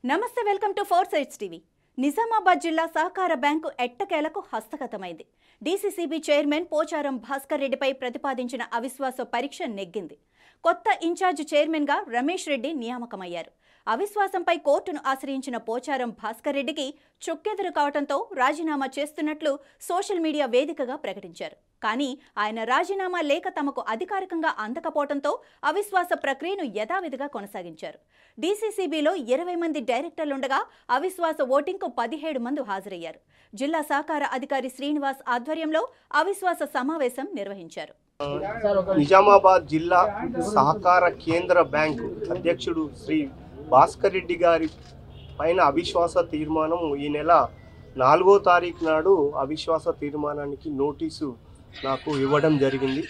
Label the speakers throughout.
Speaker 1: నమస్తే welcome to 4 sides TV. Nizamabad జిల్లా సహకార బ్యాంకు ఎట్టకేలకు హస్తగతమైంది. డీసీసీబీ చైర్మన్ పోచారం భాస్కర్ రెడ్డిపై ప్రతిపాదించిన అవిశ్వాస పరీక్ష నెగ్గింది. కొత్త ఇన్ఛార్జ్ చైర్మన్ గా రమేష్ రెడ్డి నియామకమయ్యారు. అవిశ్వాసంపై కోర్టును ఆశ్రయించిన పోచారం భాస్కర్ రెడ్డికి చుక్కెదురు కావడంతో రాజీనామా చేస్తున్నట్లు సోషల్ మీడియా వేదికగా ప్రకటించారు. కానీ ఆయన రాజీనామా లేఖ తమకు అధికారికంగా అందకపోవడంతో అవిశ్వాస ప్రక్రియను యథావిధిగా కొనసాగించారు. డీసీసీబీలో 20 మంది డైరెక్టర్లుండగా అవిశ్వాస ఓటింగ్కు 17 మంది హాజరయ్యారు. జిల్లా సహకార అధికారి శ్రీనివాస్ ఆధ్వర్యంలో అవిశ్వాస సమావేశం నిర్వహించారు.
Speaker 2: నిజామాబాద్ జిల్లా సహకార కేంద్ర బ్యాంకు అధ్యక్షుడు శ్రీ భాస్కర్ రెడ్డి గారి పైన అవిశ్వాస తీర్మానం ఈ నెల 4వ తారీఖు నాడు అవిశ్వాస తీర్మానానికి నోటీసు నాకు ఇవ్వడం జరిగింది.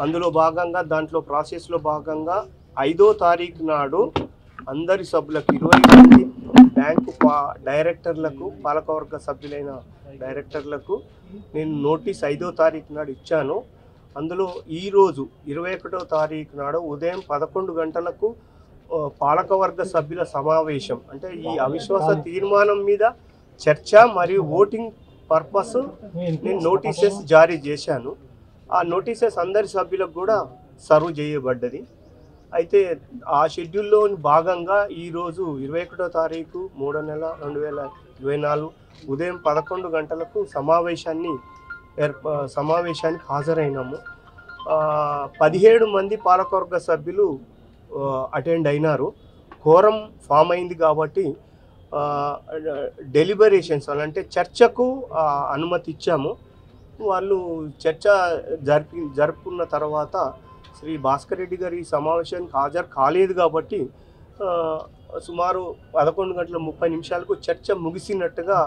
Speaker 2: అందులో భాగంగా దాంట్లో ప్రాసెస్లో భాగంగా 5వ తారీఖు నాడు అందరి సభ్యులకు 20 మంది బ్యాంకు డైరెక్టర్లకు పాలకవర్గ సభ్యులైన డైరెక్టర్లకు నేను నోటీస్ 5వ తారీఖు నాడు ఇచ్చాను. అందులో ఈరోజు 21వ తారీఖు నాడు ఉదయం 11 గంటలకు పాలకవర్గ సభ్యుల సమావేశం, అంటే ఈ అవిశ్వాస తీర్మానం మీద చర్చ మరియు ఓటింగ్ పర్పస్ నేను నోటీసెస్ జారీ చేశాను. ఆ నోటీసెస్ అందరి సభ్యులకు కూడా సర్వ్ చేయబడ్డది. అయితే ఆ షెడ్యూల్లో భాగంగా ఈరోజు 21వ తారీఖు 3వ నెల 2024 ఉదయం 11 గంటలకు సమావేశానికి హాజరైనాము. 17 మంది పాలకవర్గ సభ్యులు అటెండ్ అయినారు. కోరం ఫామ్ అయింది కాబట్టి డెలిబరేషన్స్ అంటే చర్చకు అనుమతి ఇచ్చాము. వాళ్ళు చర్చ జరుపుకున్న తర్వాత శ్రీ భాస్కర్ రెడ్డి గారి సమావేశానికి హాజరు కాలేదు కాబట్టి సుమారు 11:30 చర్చ ముగిసినట్టుగా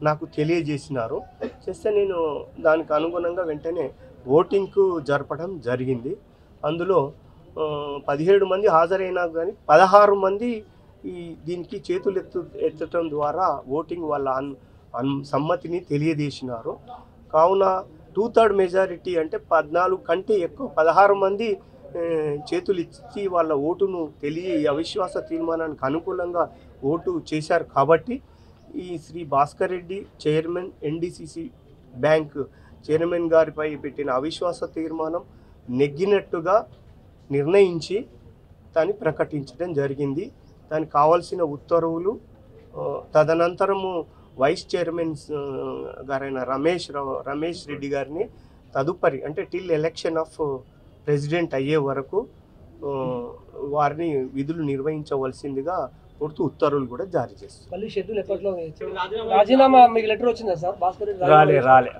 Speaker 2: నాకు తెలియజేసినారు. చేస్తే నేను దానికి అనుగుణంగా వెంటనే ఓటింగ్కు జరపడం జరిగింది. అందులో 17 మంది హాజరైనా కానీ 16 మంది దీనికి చేతులు ఎత్తడం ద్వారా ఓటింగ్ వాళ్ళ సమ్మతిని తెలియజేసినారు. కావున 2/3 మెజారిటీ అంటే 14 కంటే ఎక్కువ 16 మంది చేతులు ఇచ్చి వాళ్ళ ఓటును అవిశ్వాస తీర్మానానికి అనుకూలంగా ఓటు చేశారు. కాబట్టి ఈ Shri Bhaskar Reddy chairman NDCC bank chairman గారిపై పెట్టిన అవిశ్వాస తీర్మానం నెగ్గినట్టుగా నిర్ణయించి దాన్ని ప్రకటించడం జరిగింది. దానికి కావాల్సిన ఉత్తర్వులు తదనంతరము వైస్ చైర్మన్ గారైన రమేష్ రెడ్డి గారిని తదుపరి అంటే టిల్ ఎలక్షన్ ఆఫ్ ప్రెసిడెంట్ అయ్యే వరకు వారిని విధులు నిర్వహించవలసిందిగా కోరుతూ ఉత్తర్వులు కూడా జారీ చేస్తారు.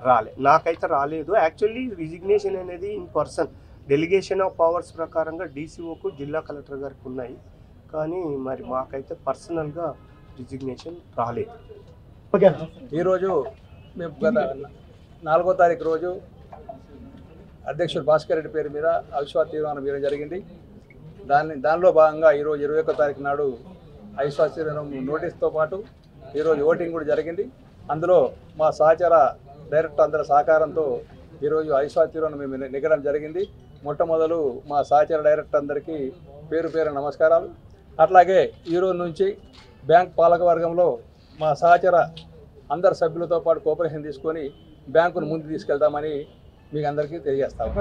Speaker 2: రాలే నాకైతే రాలేదు. యాక్చువల్లీ రిజిగ్నేషన్ అనేది in person delegation of powers ప్రకారంగా డీసీఓకు జిల్లా కలెక్టర్ గారికి ఉన్నాయి. కానీ మరి మాకైతే పర్సనల్గా రిజిగ్నేషన్ రాలేదు.
Speaker 3: ఈరోజు మేము గత 4వ తారీఖు రోజు అధ్యక్షుడు భాస్కర్ రెడ్డి పేరు మీద అవిశ్వాస తీర్మానం వేయడం జరిగింది. దానిలో భాగంగా ఈరోజు 21వ తారీఖు నాడు అవిశ్వాస తీర్మానం నోటీస్తో పాటు ఈరోజు ఓటింగ్ కూడా జరిగింది. అందులో మా సహచార డైరెక్టర్ అందరి సహకారంతో ఈరోజు అవిశ్వాస తీర్మానం మేము నెగ్గడం జరిగింది. మొట్టమొదలు మా సహచార డైరెక్టర్ అందరికీ పేరు నమస్కారాలు. అట్లాగే ఈరోజు నుంచి బ్యాంక్ పాలకవర్గంలో మా సహచార అందరి సభ్యులతో పాటు కోఆపరేషన్ తీసుకొని బ్యాంకును ముందుకు తీసుకెళ్తామని మీకు అందరికీ తెలియజేస్తాము.